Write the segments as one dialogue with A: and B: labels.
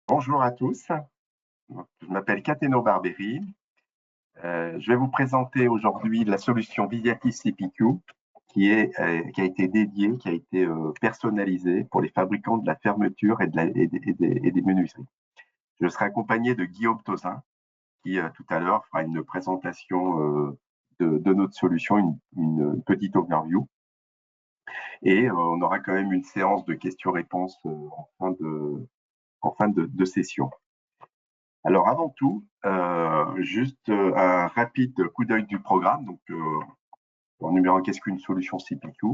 A: Bonjour à tous, je m'appelle Kateno Barberi. Je vais vous présenter aujourd'hui la solution Visiatis CPQ qui a été dédiée, qui a été personnalisée pour les fabricants de la fermeture et des menuiseries. Je serai accompagné de Guillaume Tozin qui tout à l'heure fera une présentation de notre solution, une petite overview. Et on aura quand même une séance de questions-réponses en fin de session. Alors avant tout, juste un rapide coup d'œil du programme. Donc, en numéro 1, qu'est-ce qu'une solution CPQ?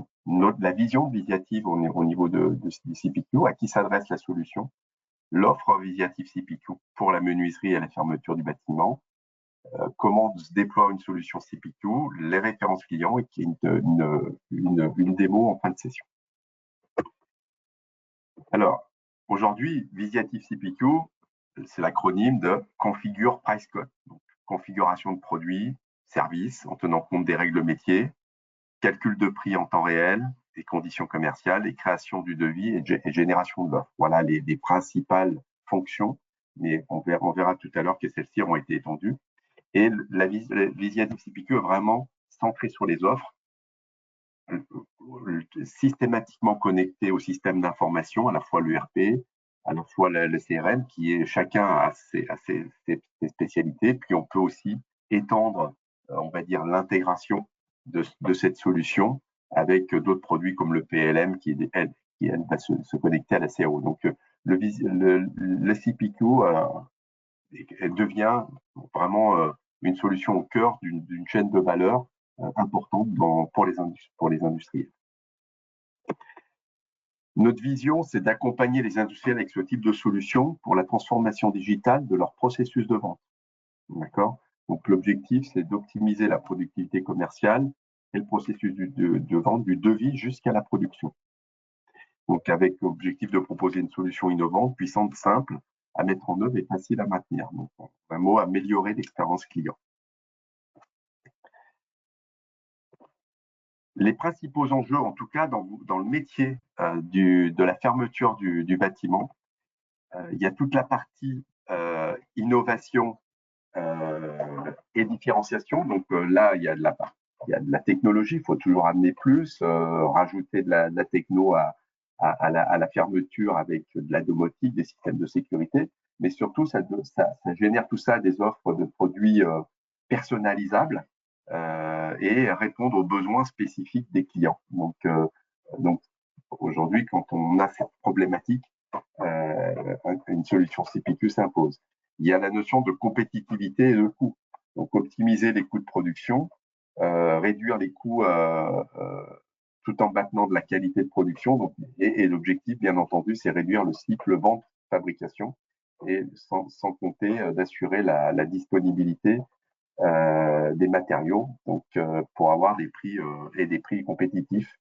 A: La vision Visiative au niveau du CPQ, à qui s'adresse la solution? L'offre Visiative CPQ pour la menuiserie et la fermeture du bâtiment. Comment se déploie une solution CPQ? Les références clients et qui est une démo en fin de session. Alors, aujourd'hui, Visiative CPQ, c'est l'acronyme de Configure Price Code. Donc, configuration de produits, services en tenant compte des règles métiers, calcul de prix en temps réel, des conditions commerciales et création du devis et génération de l'offre. Voilà les principales fonctions, mais on verra tout à l'heure que celles-ci ont été étendues. Et la Visiative CPQ est vraiment centrée sur les offres, systématiquement connectée au système d'information, à la fois l'ERP, à la fois le CRM, qui est chacun a ses spécialités. Puis on peut aussi étendre, on va dire, l'intégration de cette solution avec d'autres produits comme le PLM qui va se connecter à la CRO. Donc le CPQ devient vraiment une solution au cœur d'une chaîne de valeur importante pour les industriels. Notre vision, c'est d'accompagner les industriels avec ce type de solution pour la transformation digitale de leur processus de vente. D'accord? Donc, l'objectif, c'est d'optimiser la productivité commerciale et le processus de vente du devis jusqu'à la production. Donc, avec l'objectif de proposer une solution innovante, puissante, simple à mettre en œuvre et facile à maintenir. Donc, en un mot, améliorer l'expérience client. Les principaux enjeux, en tout cas dans le métier de la fermeture du bâtiment, il y a toute la partie innovation et différenciation. Donc là, il y a de la technologie, il faut toujours amener plus, rajouter de la techno à la fermeture avec de la domotique, des systèmes de sécurité, mais surtout, ça génère tout ça des offres de produits personnalisables et répondre aux besoins spécifiques des clients. Donc aujourd'hui, quand on a cette problématique, une solution CPQ s'impose. Il y a la notion de compétitivité et de coût. Donc, optimiser les coûts de production, réduire les coûts tout en maintenant de la qualité de production. Donc, et l'objectif, bien entendu, c'est réduire le cycle vente-fabrication et sans compter d'assurer la disponibilité des matériaux, donc pour avoir des prix et des prix compétitifs,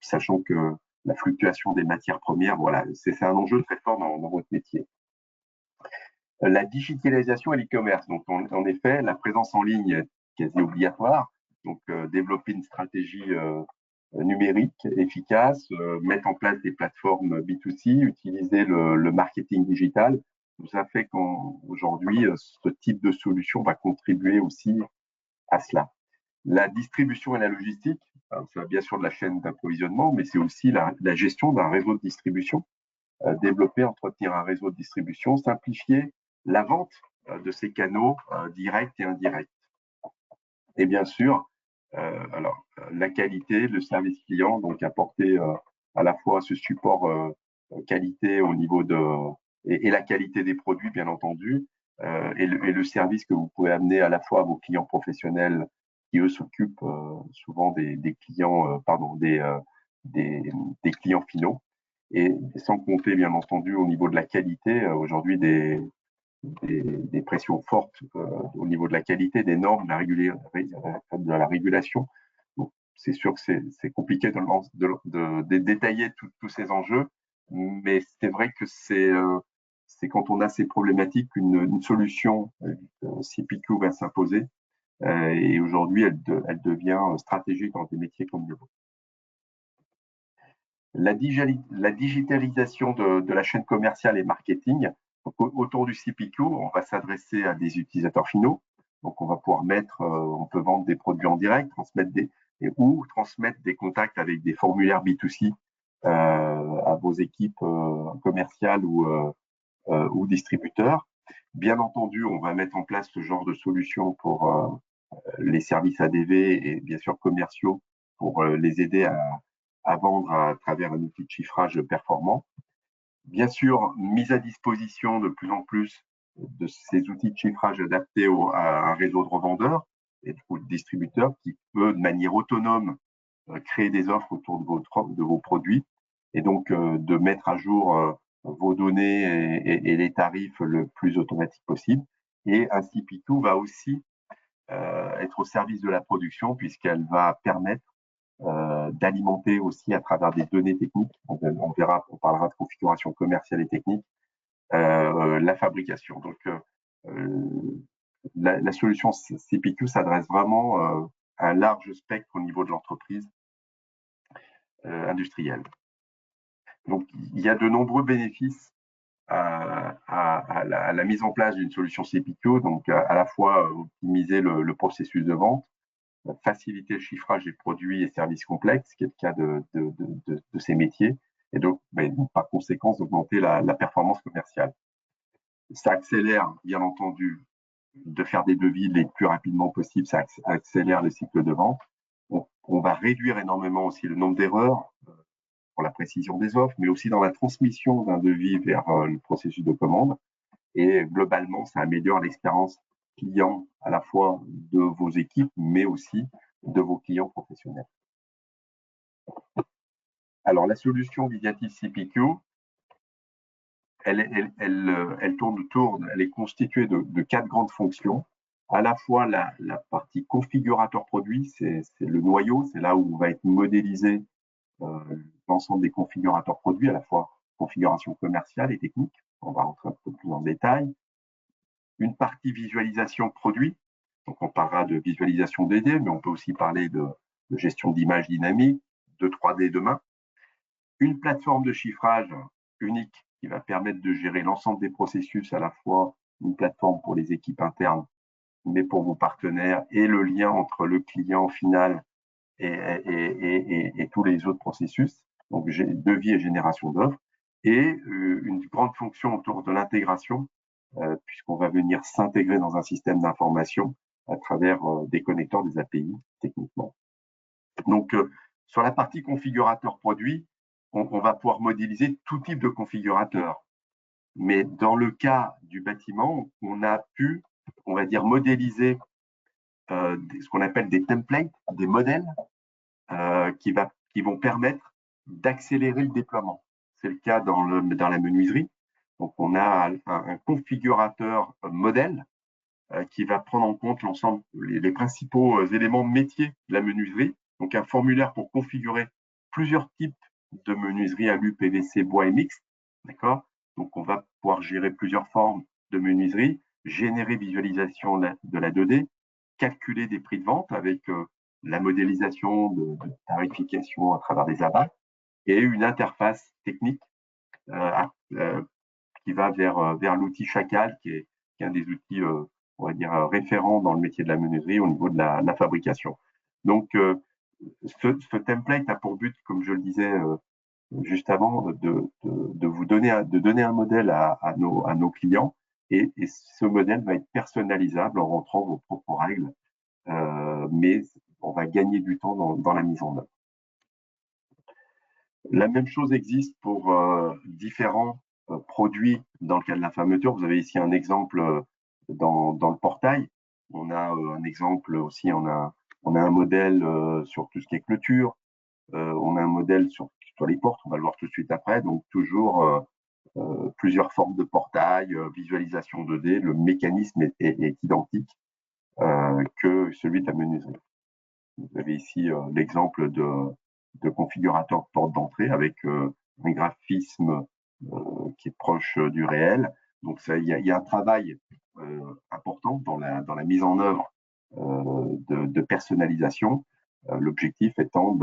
A: sachant que la fluctuation des matières premières, voilà, c'est un enjeu très fort dans votre métier. La digitalisation et l'e-commerce. Donc, en effet, la présence en ligne est quasi obligatoire. Donc, développer une stratégie numérique efficace, mettre en place des plateformes B2C, utiliser le marketing digital. Tout ça fait qu'aujourd'hui, ce type de solution va contribuer aussi à cela. La distribution et la logistique, c'est bien sûr de la chaîne d'approvisionnement, mais c'est aussi la gestion d'un réseau de distribution. Développer, entretenir un réseau de distribution, simplifier la vente de ces canaux directs et indirects. Et bien sûr, la qualité, le service client, donc apporter à la fois ce support qualité au niveau et la qualité des produits, bien entendu, et le service que vous pouvez amener à la fois à vos clients professionnels qui, eux, s'occupent souvent des clients, des clients finaux. Et sans compter, bien entendu, au niveau de la qualité, aujourd'hui, des pressions fortes au niveau de la qualité, des normes, de la régulation. C'est sûr que c'est compliqué de détailler tous ces enjeux, mais c'est vrai que c'est quand on a ces problématiques qu'une solution CPQ va s'imposer. Et aujourd'hui, elle devient stratégique dans des métiers comme le vôtre. La digitalisation de la chaîne commerciale et marketing. Donc, autour du CPQ, on va s'adresser à des utilisateurs finaux. Donc, on va pouvoir on peut vendre des produits en direct, ou transmettre des contacts avec des formulaires B2C à vos équipes commerciales ou distributeurs. Bien entendu, on va mettre en place ce genre de solution pour les services ADV et bien sûr commerciaux pour les aider à vendre à travers un outil de chiffrage performant. Bien sûr, mise à disposition de plus en plus de ces outils de chiffrage adaptés à un réseau de revendeurs et de distributeurs qui peut, de manière autonome, créer des offres autour de vos produits et donc de mettre à jour vos données et les tarifs le plus automatique possible. Et un CP2 va aussi être au service de la production puisqu'elle va permettre d'alimenter aussi à travers des données techniques, on parlera de configuration commerciale et technique, la fabrication. Donc, la solution CPQ s'adresse vraiment à un large spectre au niveau de l'entreprise industrielle. Donc, il y a de nombreux bénéfices à la mise en place d'une solution CPQ, donc à la fois optimiser le processus de vente, faciliter le chiffrage des produits et services complexes, qui est le cas de ces métiers, et donc, par conséquent, augmenter la performance commerciale. Ça accélère, bien entendu, de faire des devis les plus rapidement possible, ça accélère le cycle de vente. On va réduire énormément aussi le nombre d'erreurs pour la précision des offres, mais aussi dans la transmission d'un devis vers le processus de commande. Et globalement, ça améliore l'expérience client à la fois de vos équipes, mais aussi de vos clients professionnels. Alors, la solution Visiative CPQ, elle est constituée de 4 grandes fonctions. À la fois, la partie configurateur produit, c'est le noyau, c'est là où va être modélisé l'ensemble des configurateurs produits, à la fois configuration commerciale et technique. On va rentrer un peu plus en détail. Une partie visualisation produit, donc on parlera de visualisation 2D, mais on peut aussi parler de gestion d'images dynamiques, de 3D demain. Une plateforme de chiffrage unique qui va permettre de gérer l'ensemble des processus, à la fois une plateforme pour les équipes internes, mais pour vos partenaires, et le lien entre le client final et tous les autres processus, donc devis et génération d'offres, et une grande fonction autour de l'intégration, puisqu'on va venir s'intégrer dans un système d'information à travers des connecteurs, des API, techniquement. Donc, sur la partie configurateur produit, on va pouvoir modéliser tout type de configurateur. Mais dans le cas du bâtiment, on a pu, on va dire, modéliser ce qu'on appelle des templates, des modèles, qui vont permettre d'accélérer le déploiement. C'est le cas dans la menuiserie. Donc, on a un configurateur modèle qui va prendre en compte l'ensemble, les principaux éléments métiers de la menuiserie. Donc, un formulaire pour configurer plusieurs types de menuiserie alu, PVC, bois et mixte. D'accord ? Donc, on va pouvoir gérer plusieurs formes de menuiserie, générer visualisation de la 2D, calculer des prix de vente avec la modélisation de tarification à travers des abats et une interface technique qui va vers l'outil Chacal, qui est un des outils, on va dire, référents dans le métier de la menuiserie au niveau de la fabrication. Donc, ce template a pour but, comme je le disais juste avant, de vous donner un modèle à nos clients, et ce modèle va être personnalisable en rentrant vos propres règles, mais on va gagner du temps dans la mise en œuvre. La même chose existe pour différents produits dans le cas de la fermeture. Vous avez ici un exemple dans le portail. On a un exemple aussi, on a un modèle sur tout ce qui est clôture. On a un modèle sur les portes, on va le voir tout de suite après. Donc toujours plusieurs formes de portail, visualisation 2D. Le mécanisme est identique que celui de la menuiserie. Vous avez ici l'exemple de configurateur de porte d'entrée avec un graphisme qui est proche du réel. Donc, il y a un travail important dans la mise en œuvre de personnalisation. L'objectif étant,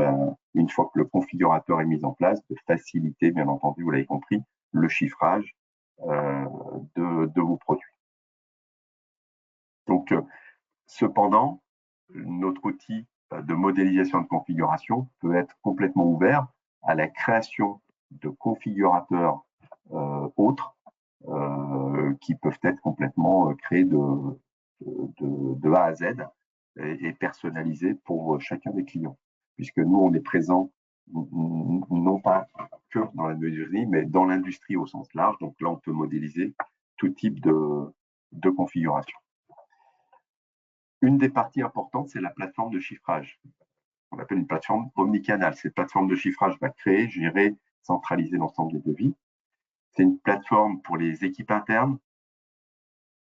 A: une fois que le configurateur est mis en place, de faciliter, bien entendu, vous l'avez compris, le chiffrage de vos produits. Donc, cependant, notre outil de modélisation de configuration peut être complètement ouvert à la création de configurateurs autres qui peuvent être complètement créés de A à Z et personnalisés pour chacun des clients. Puisque nous, on est présent non pas que dans la menuiserie, mais dans l'industrie au sens large. Donc là, on peut modéliser tout type de configuration. Une des parties importantes, c'est la plateforme de chiffrage. On appelle une plateforme omnicanal. Cette plateforme de chiffrage va créer, gérer, centraliser l'ensemble des devis. C'est une plateforme pour les équipes internes,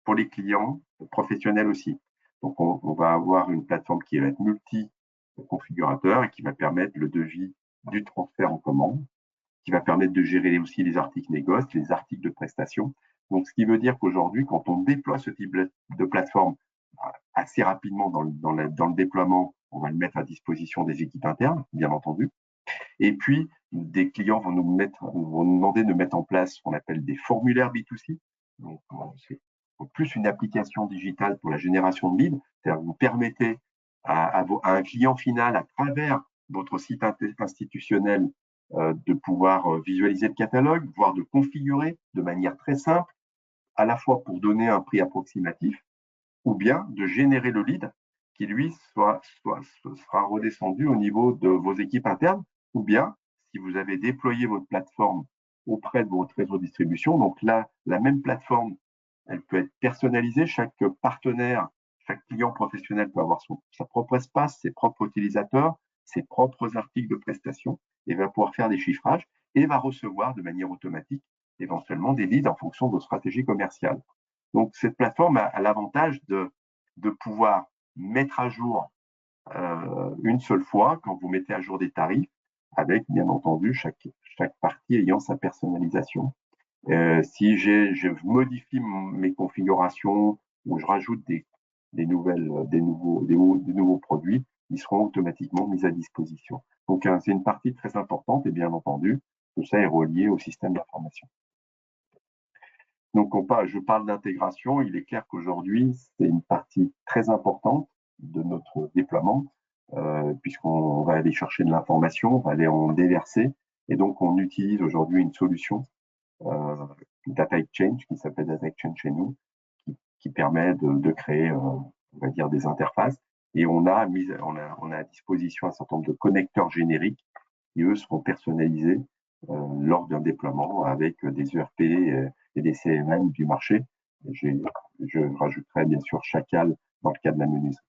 A: pour les clients, professionnels aussi. Donc, on va avoir une plateforme qui va être multi-configurateur et qui va permettre le devis du transfert en commande, qui va permettre de gérer aussi les articles négoces, les articles de prestation. Donc, ce qui veut dire qu'aujourd'hui, quand on déploie ce type de plateforme assez rapidement dans le déploiement, on va le mettre à disposition des équipes internes, bien entendu. Et puis, des clients vont nous demander de mettre en place ce qu'on appelle des formulaires B2C. Donc, c'est plus une application digitale pour la génération de leads. C'est-à-dire que vous permettez à un client final, à travers votre site institutionnel, de pouvoir visualiser le catalogue, voire de configurer de manière très simple, à la fois pour donner un prix approximatif, ou bien de générer le lead qui, lui, sera redescendu au niveau de vos équipes internes, ou bien, si vous avez déployé votre plateforme auprès de votre réseau de distribution, donc là, la même plateforme, elle peut être personnalisée. Chaque partenaire, chaque client professionnel peut avoir sa propre espace, ses propres utilisateurs, ses propres articles de prestation, et va pouvoir faire des chiffrages et va recevoir de manière automatique éventuellement des leads en fonction de vos stratégies commerciales. Donc, cette plateforme a l'avantage de pouvoir mettre à jour une seule fois quand vous mettez à jour des tarifs, avec bien entendu chaque partie ayant sa personnalisation. Si je modifie mes configurations ou je rajoute des nouveaux produits, ils seront automatiquement mis à disposition. Donc, c'est une partie très importante et bien entendu, tout ça est relié au système d'information. Donc, je parle d'intégration. Il est clair qu'aujourd'hui, c'est une partie très importante de notre déploiement, puisqu'on va aller chercher de l'information, on va aller en déverser. Et donc, on utilise aujourd'hui une solution Data Exchange qui s'appelle Data Exchange chez nous, qui permet de créer, on va dire, des interfaces. Et on a à disposition un certain nombre de connecteurs génériques qui, eux, seront personnalisés lors d'un déploiement avec des ERP et des CMM du marché. Je rajouterai bien sûr Chacal dans le cas de la menuiserie.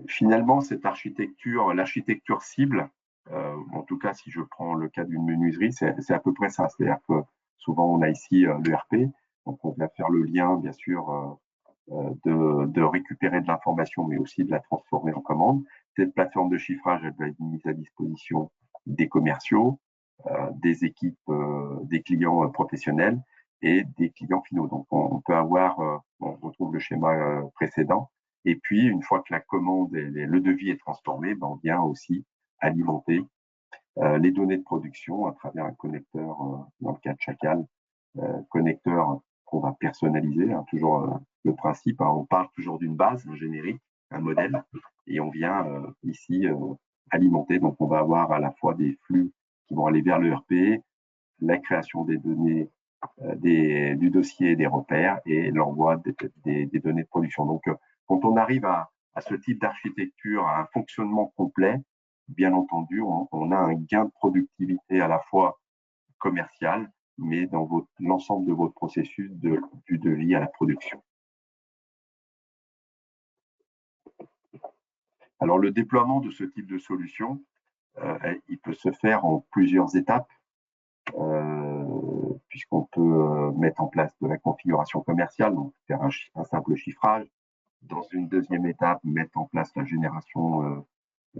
A: Finalement, cette architecture, l'architecture cible, en tout cas si je prends le cas d'une menuiserie, c'est à peu près ça. C'est-à-dire que souvent on a ici l'ERP, donc on va faire le lien bien sûr de récupérer de l'information, mais aussi de la transformer en commande. Cette plateforme de chiffrage, elle va être mise à disposition des commerciaux, des équipes, des clients professionnels et des clients finaux. Donc, on peut avoir, on retrouve le schéma précédent. Et puis, une fois que la commande et le devis est transformé, on vient aussi alimenter les données de production à travers un connecteur, dans le cas de Chacal, connecteur qu'on va personnaliser, hein, toujours le principe, hein, on parle toujours d'une base, un générique, un modèle, et on vient ici alimenter. Donc, on va avoir à la fois des flux qui vont aller vers l'ERP, la création des données du dossier des repères et l'envoi des données de production. Donc, quand on arrive à ce type d'architecture, à un fonctionnement complet, bien entendu, on a un gain de productivité à la fois commercial, mais dans l'ensemble de votre processus du devis à la production. Alors, le déploiement de ce type de solution, il peut se faire en plusieurs étapes, puisqu'on peut mettre en place de la configuration commerciale, donc faire un simple chiffrage. Dans une deuxième étape, mettre en place la génération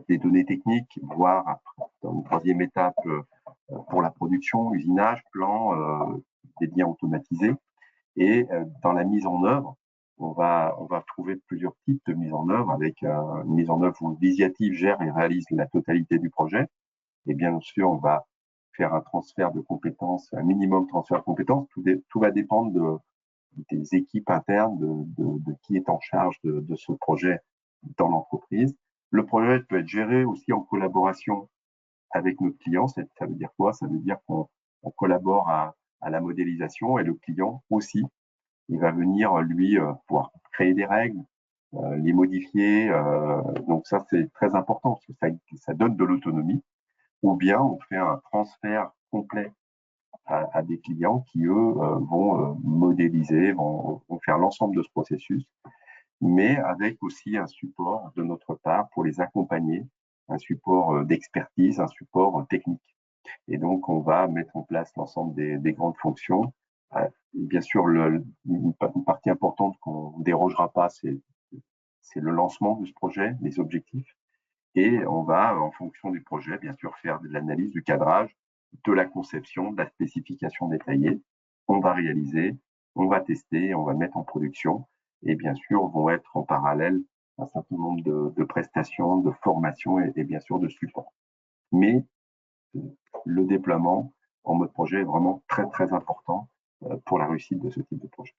A: des données techniques, voire après, dans une troisième étape, pour la production, usinage, plan, des liens automatisés. Et dans la mise en œuvre, on va trouver plusieurs types de mise en œuvre, avec une mise en œuvre où Visiative gère et réalise la totalité du projet. Et bien sûr, on va faire un transfert de compétences, un minimum transfert de compétences. Tout va dépendre des équipes internes, de qui est en charge de ce projet dans l'entreprise. Le projet peut être géré aussi en collaboration avec notre client. Ça veut dire quoi? Ça veut dire qu'on collabore à la modélisation, et le client aussi. Il va venir, lui, pouvoir créer des règles, les modifier. Donc ça, c'est très important parce que ça donne de l'autonomie. Ou bien on fait un transfert complet à des clients qui, eux, vont modéliser, vont faire l'ensemble de ce processus, mais avec aussi un support de notre part pour les accompagner, un support d'expertise, un support technique. Et donc, on va mettre en place l'ensemble des grandes fonctions. Bien sûr, une partie importante qu'on ne dérogera pas, c'est le lancement de ce projet, les objectifs. Et on va, en fonction du projet, bien sûr, faire de l'analyse, du cadrage, de la conception, de la spécification détaillée. On va réaliser, on va tester, on va mettre en production. Et bien sûr, vont être en parallèle un certain nombre de prestations, de formations et bien sûr de support. Mais le déploiement en mode projet est vraiment très, très important pour la réussite de ce type de projet.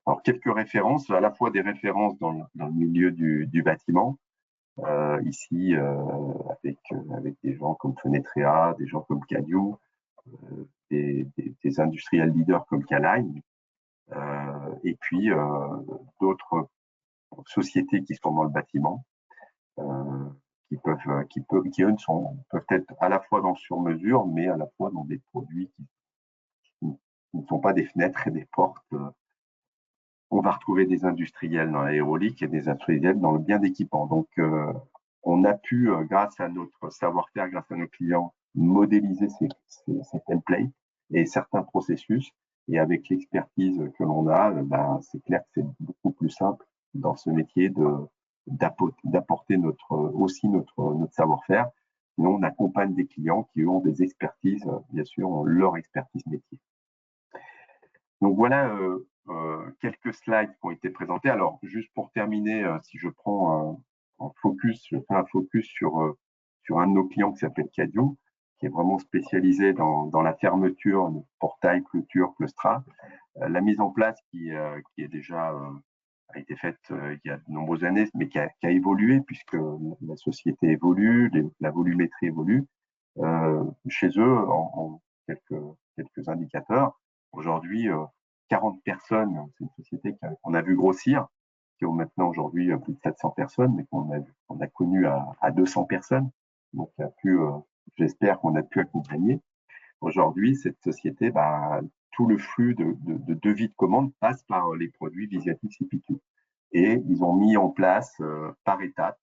A: Alors, quelques références, à la fois des références dans le milieu du bâtiment, ici avec des gens comme Fenetrea, des gens comme Cadieux, des industriels leaders comme Caline, et puis d'autres sociétés qui sont dans le bâtiment, qui peuvent être à la fois dans le sur-mesure, mais à la fois dans des produits qui ne sont pas des fenêtres et des portes. On va retrouver des industriels dans l'aérolyque et des industriels dans le bien d'équipement. Donc, on a pu, grâce à notre savoir-faire, grâce à nos clients, modéliser ces templates et certains processus. Et avec l'expertise que l'on a, ben, c'est clair que c'est beaucoup plus simple dans ce métier d'apporter aussi notre savoir-faire. Sinon, on accompagne des clients qui ont des expertises, bien sûr, ont leur expertise métier. Donc voilà quelques slides qui ont été présentés. Alors, juste pour terminer, si je prends je fais un focus sur un de nos clients qui s'appelle Cadieux, qui est vraiment spécialisé dans la fermeture de portail, clôture, claustrat. La mise en place qui est déjà a été faite il y a de nombreuses années, mais qui a évolué puisque la société évolue, la volumétrie évolue. Chez eux, en quelques indicateurs, aujourd'hui, 40 personnes, c'est une société qu'on a vu grossir, qui ont maintenant aujourd'hui plus de 700 personnes, mais qu'on a connu à 200 personnes. Donc, j'espère qu'on a pu accompagner. Aujourd'hui, cette société, tout le flux de devis de commande passe par les produits Visiative CPQ. Et ils ont mis en place par étapes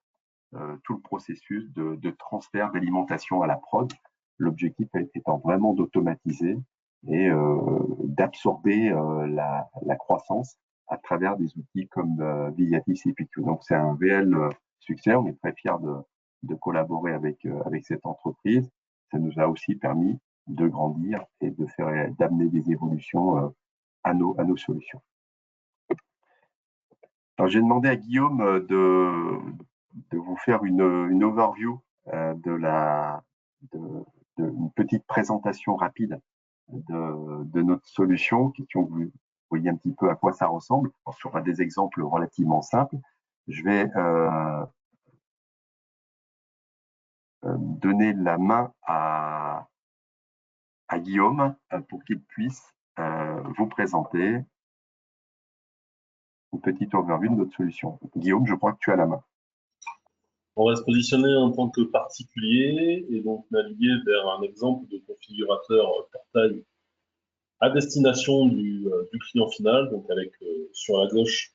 A: tout le processus de transfert d'alimentation à la prod. L'objectif étant vraiment d'automatiser et d'absorber la croissance à travers des outils comme Visiative CPQ. Donc, c'est un réel succès. On est très fiers de collaborer avec cette entreprise. Ça nous a aussi permis de grandir et d'amener des évolutions à nos solutions. Alors, j'ai demandé à Guillaume de vous faire une overview une petite présentation rapide de notre solution, question que vous voyez un petit peu à quoi ça ressemble. Alors, sur des exemples relativement simples, je vais donner la main à Guillaume pour qu'il puisse vous présenter une petite overview de notre solution. Guillaume, je crois que tu as la main.
B: On va se positionner en tant que particulier et donc naviguer vers un exemple de configurateur portail à destination du client final, donc avec sur la gauche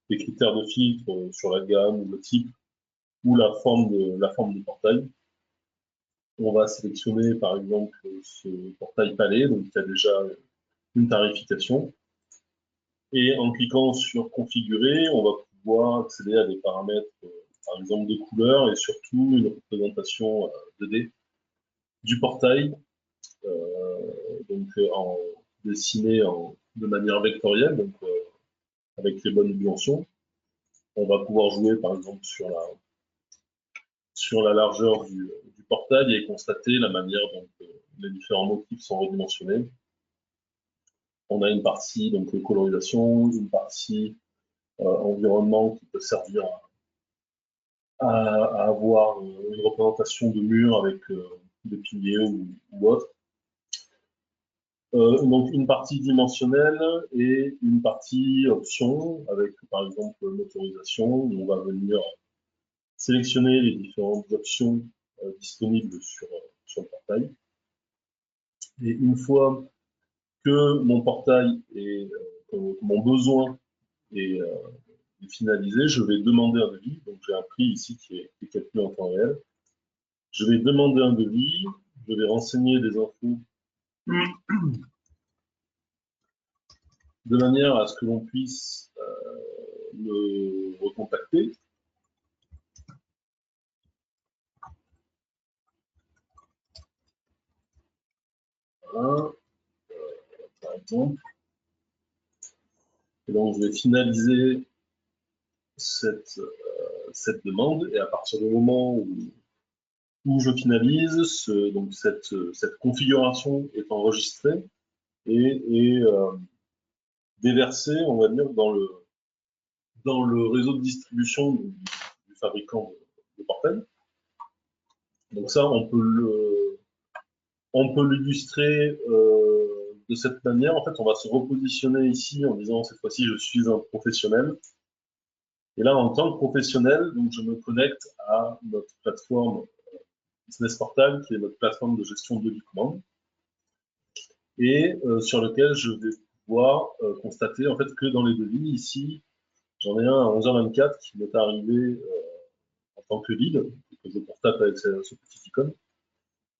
B: des critères de filtre sur la gamme ou le type ou la forme de portail. On va sélectionner par exemple ce portail palais, donc il y a déjà une tarification. Et en cliquant sur configurer, on va pouvoir accéder à des paramètres, par exemple de couleur et surtout une représentation 2D du portail, donc dessiné de manière vectorielle. Donc, avec les bonnes dimensions. On va pouvoir jouer par exemple sur la largeur du portail et constater la manière dont les différents motifs sont redimensionnés. On a une partie donc colorisation, une partie environnement qui peut servir à avoir une représentation de mur avec des piliers ou autre. Donc une partie dimensionnelle et une partie option avec par exemple motorisation où on va venir sélectionner les différentes options disponibles sur le portail. Et une fois que mon portail et mon besoin est finalisé, je vais demander un devis. Donc j'ai un prix ici qui est calculé en temps réel. Je vais demander un devis, je vais renseigner des infos de manière à ce que l'on puisse me recontacter. Voilà, par exemple. Et donc je vais finaliser cette demande et à partir du moment où je finalise, donc cette configuration est enregistrée et déversée, on va dire, dans le réseau de distribution du fabricant de portail. Donc ça, on peut l'illustrer de cette manière. En fait, on va se repositionner ici en disant cette fois-ci, je suis un professionnel. Et là, en tant que professionnel, donc je me connecte à notre plateforme Business Portal, qui est notre plateforme de gestion de devis-commande, et sur lequel je vais pouvoir constater en fait que dans les devis ici, j'en ai un à 11h24 qui m'est arrivé en tant que lead, que je constate avec ce petit icône.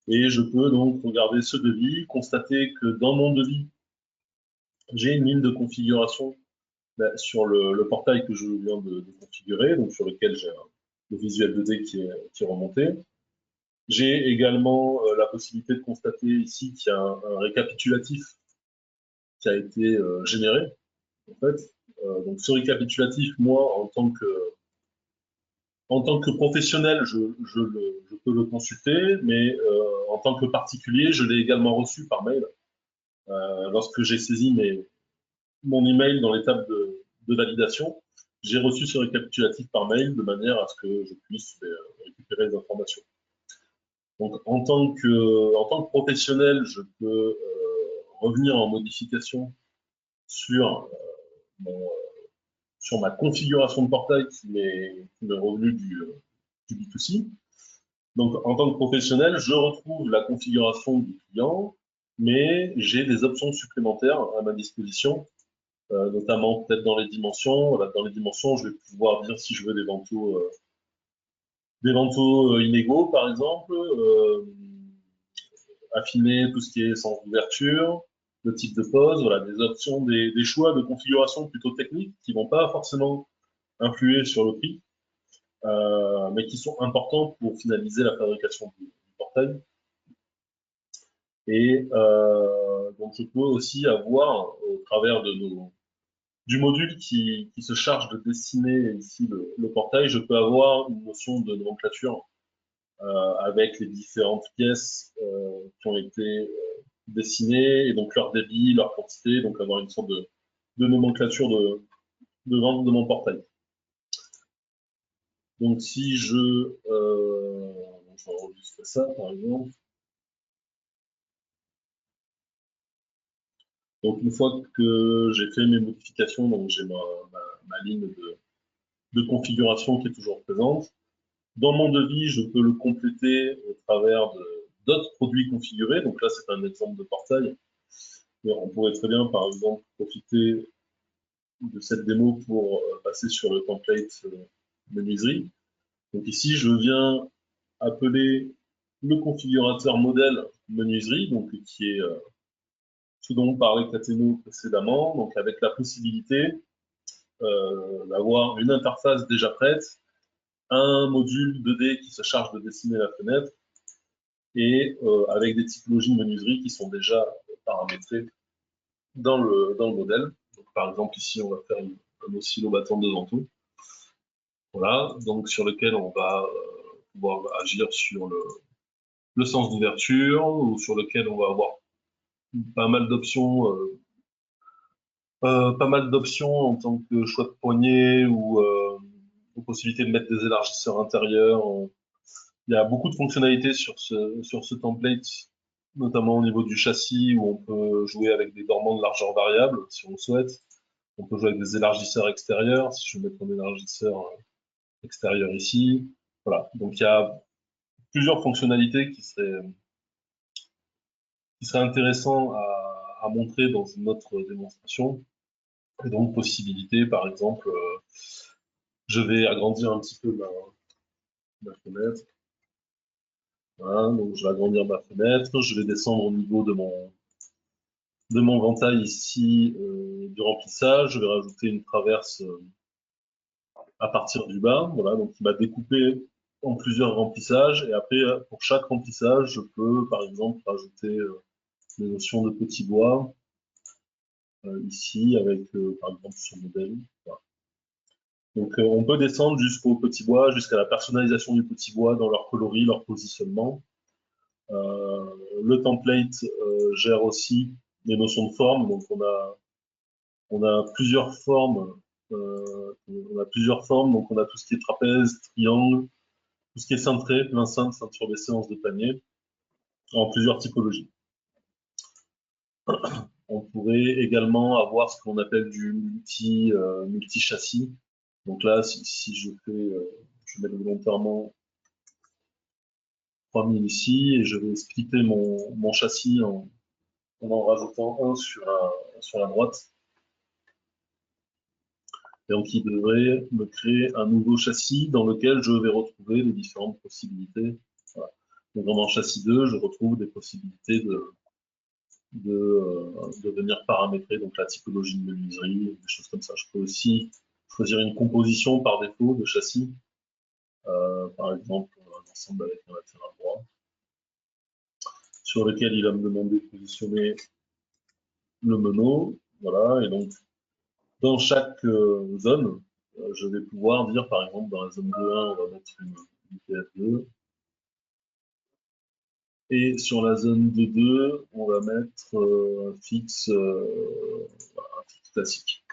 B: Et je peux donc regarder ce devis, constater que dans mon devis, j'ai une ligne de configuration sur le portail que je viens de configurer, donc sur lequel j'ai le visuel 2D qui est remonté. J'ai également la possibilité de constater ici qu'il y a un récapitulatif qui a été généré. En fait, donc ce récapitulatif, moi, en tant que professionnel, je peux le consulter, mais en tant que particulier, je l'ai également reçu par mail. Lorsque j'ai saisi mon email dans l'étape de validation, j'ai reçu ce récapitulatif par mail de manière à ce que je puisse récupérer les informations. Donc, en tant que professionnel, je peux revenir en modification sur ma configuration de portail qui m'est revenue du B2C. Donc, en tant que professionnel, je retrouve la configuration du client, mais j'ai des options supplémentaires à ma disposition, notamment peut-être dans les dimensions. Voilà, dans les dimensions, je vais pouvoir dire si je veux des vantaux inégaux, par exemple, affiner tout ce qui est sens d'ouverture, le type de pose, voilà, des options, des choix de configuration plutôt techniques qui ne vont pas forcément influer sur le prix, mais qui sont importants pour finaliser la fabrication du portail. Et donc je peux aussi avoir, au travers du module qui se charge de dessiner ici le portail, je peux avoir une notion de nomenclature avec les différentes pièces qui ont été dessinées et donc leur débit, leur quantité, donc avoir une sorte de nomenclature de vente de mon portail. Donc si je vais enregistrer ça par exemple. Donc une fois que j'ai fait mes modifications, donc j'ai ma ligne de configuration qui est toujours présente. Dans mon devis, je peux le compléter au travers d'autres produits configurés. Donc là, c'est un exemple de portail. Mais on pourrait très bien, par exemple, profiter de cette démo pour passer sur le template menuiserie. Donc ici, je viens appeler le configurateur modèle menuiserie, donc qui est ce dont on parlait Cateno précédemment, donc avec la possibilité d'avoir une interface déjà prête, un module 2D qui se charge de dessiner la fenêtre et avec des typologies de menuiserie qui sont déjà paramétrées dans le modèle. Donc, par exemple, ici, on va faire une un oscillo battant de Ventaux. Voilà, donc sur lequel on va pouvoir agir sur le sens d'ouverture, ou sur lequel on va avoir pas mal d'options en tant que choix de poignée ou possibilité de mettre des élargisseurs intérieurs. Il y a beaucoup de fonctionnalités sur ce template, notamment au niveau du châssis, où on peut jouer avec des dormants de largeur variable, si on le souhaite. On peut jouer avec des élargisseurs extérieurs, si je veux mettre un élargisseur extérieur ici. Voilà, donc il y a plusieurs fonctionnalités qui seraient intéressantes à montrer dans une autre démonstration. Et donc, possibilité, par exemple, je vais agrandir un petit peu ma fenêtre. Voilà, donc je vais agrandir ma fenêtre, je vais descendre au niveau de mon ventail ici du remplissage, je vais rajouter une traverse à partir du bas, voilà, donc il m'a découpé en plusieurs remplissages, et après, pour chaque remplissage, je peux, par exemple, rajouter des notions de petits bois, ici, avec, par exemple, ce modèle. Voilà. Donc, on peut descendre jusqu'au petit bois, jusqu'à la personnalisation du petit bois dans leur coloris, leur positionnement. Le template gère aussi les notions de forme, donc on a plusieurs formes, donc on a tout ce qui est trapèze, triangle, tout ce qui est cintré, plein cintre, ceinture des séances de panier, en plusieurs typologies. On pourrait également avoir ce qu'on appelle du multi-châssis. Donc là, si je mets volontairement 3000 ici, et je vais splitter mon châssis en rajoutant un sur la droite. Et donc, il devrait me créer un nouveau châssis dans lequel je vais retrouver les différentes possibilités. Voilà. Donc, dans mon châssis 2, je retrouve des possibilités de venir paramétrer donc la typologie de menuiserie, des choses comme ça. Je peux aussi choisir une composition par défaut de châssis, par exemple un ensemble avec un latéral droit, sur lequel il va me demander de positionner le meneau. Voilà, et donc dans chaque zone, je vais pouvoir dire, par exemple, dans la zone 2.1, on va mettre une TF2. Et sur la zone 2.2, on va mettre un fixe classique.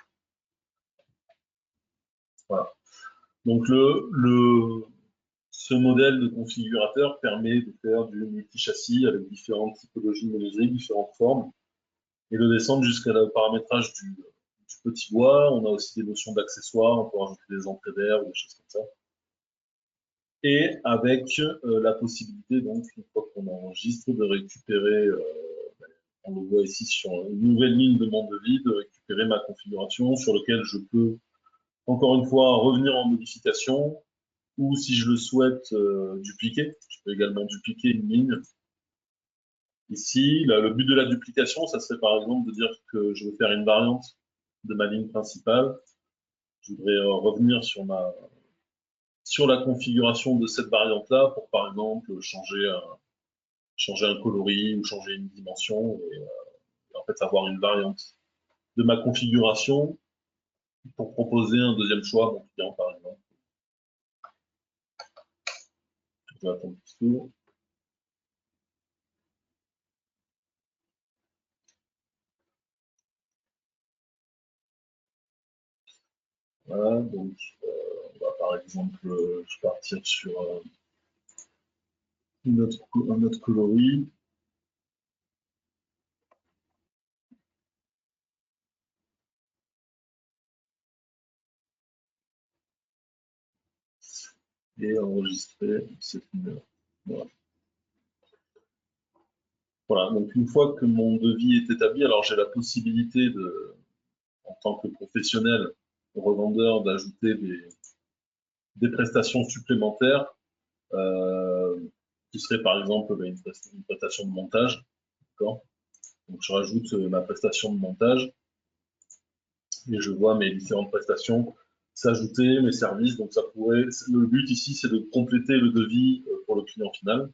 B: Voilà. Donc ce modèle de configurateur permet de faire du multi-châssis avec différentes typologies menuiseries, différentes formes, et de descendre jusqu'à le paramétrage du petit bois. On a aussi des notions d'accessoires, on peut rajouter des entrées d'air ou des choses comme ça. Et avec la possibilité, donc, une fois qu'on enregistre, de récupérer, on le voit ici sur une nouvelle ligne de mon devis, de récupérer ma configuration sur laquelle je peux, encore une fois, revenir en modification, ou si je le souhaite, dupliquer. Je peux également dupliquer une ligne. Ici, là, le but de la duplication, ça serait par exemple de dire que je veux faire une variante de ma ligne principale. Je voudrais revenir sur la configuration de cette variante-là pour, par exemple, changer un coloris ou changer une dimension et en fait avoir une variante de ma configuration pour proposer un deuxième choix à mon client, par exemple. Je vais attendre un petit tour. Voilà, donc on va par exemple, je vais partir sur un autre coloris. Et enregistrer cette numéro. Voilà. Voilà, donc une fois que mon devis est établi, alors j'ai la possibilité en tant que professionnel revendeur, d'ajouter des prestations supplémentaires, qui seraient par exemple une prestation de montage. Donc je rajoute ma prestation de montage et je vois mes différentes prestations s'ajouter, mes services. Donc le but ici, c'est de compléter le devis pour le client final.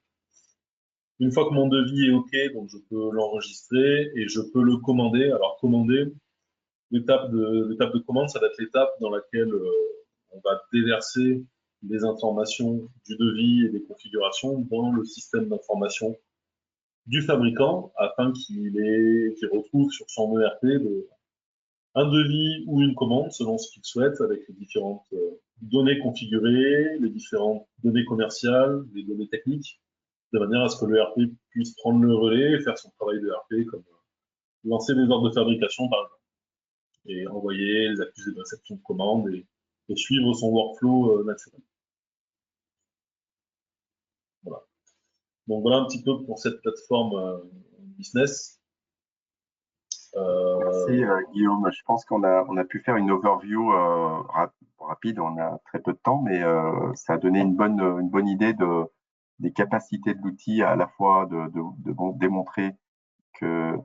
B: Une fois que mon devis est OK, donc je peux l'enregistrer et je peux le commander. Alors commander, l'étape de commande, ça va être l'étape dans laquelle on va déverser des informations du devis et des configurations dans le système d'information du fabricant afin qu'il retrouve sur son ERP un devis ou une commande selon ce qu'il souhaite avec les différentes données configurées, les différentes données commerciales, les données techniques, de manière à ce que le RP puisse prendre le relais et faire son travail de RP comme lancer des ordres de fabrication par exemple et envoyer les accusés de réception de commande et suivre son workflow naturel. Voilà. Donc voilà un petit peu pour cette plateforme business.
A: Merci Guillaume. Je pense qu'on a pu faire une overview rapide. On a très peu de temps, mais ça a donné une bonne idée des capacités de l'outil, à la fois de démontrer que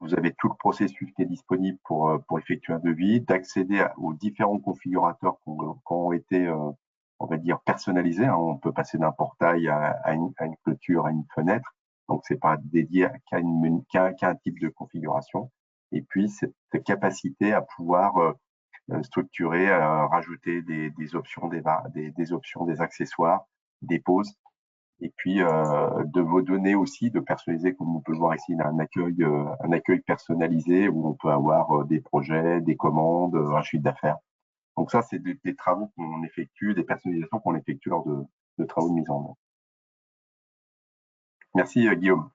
A: vous avez tout le processus qui est disponible pour effectuer un devis, d'accéder aux différents configurateurs qui ont été, on va dire, personnalisés. Hein. On peut passer d'un portail à une clôture, à une fenêtre. Donc, c'est pas dédié qu'à un type de configuration. Et puis, cette capacité à pouvoir structurer, rajouter des options, des options, des accessoires, des pauses, et puis de vos données aussi, de personnaliser, comme on peut le voir ici, un accueil personnalisé où on peut avoir des projets, des commandes, un chiffre d'affaires. Donc ça, c'est des travaux qu'on effectue, des personnalisations qu'on effectue lors de travaux de mise en œuvre. Merci Guillaume.